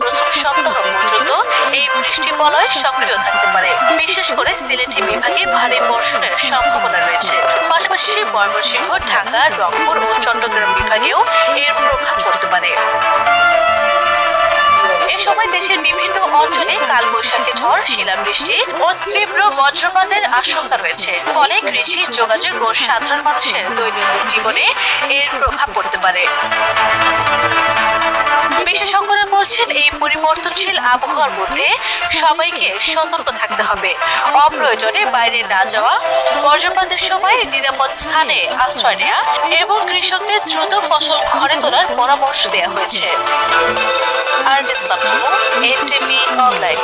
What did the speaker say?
প্রথম সপ্তাহ পর্যন্ত এই বৃষ্টি বলয় সক্রিয় থাকতে পারে। বিশেষ করে সিলেটি বিভাগে ভারী বর্ষণের সম্ভাবনা রয়েছে। পাশাপাশি ময়মনসিংহ, ঢাকা, রংপুর ও চট্টগ্রাম বিভাগেও এর প্রভাব পড়তে পারে। এ সময় দেশের বিভিন্ন অঞ্চলে কালবৈশাখী ঝড়, শিলাবৃষ্টি ও তীব্র বজ্রপাতের আশঙ্কা রয়েছে। ফলে কৃষি, যোগাযোগ ও সাধারণ মানুষের দৈনন্দিন জীবনে এর প্রভাব পড়তে পারে। বিশেষজ্ঞরা বলছেন, এই পরিবর্তনশীল আবহাওয়ার মধ্যে সবাইকে সতর্ক থাকতে হবে। অপ্রয়োজনে বাইরে না যাওয়া, বজ্রপাতের সময় নিরাপদ স্থানে আশ্রয় নেওয়া এবং কৃষকদের দ্রুত ফসল ঘরে তোলার পরামর্শ দেওয়া হয়েছে। আর ইসলাম এনটিভি অনলাইন।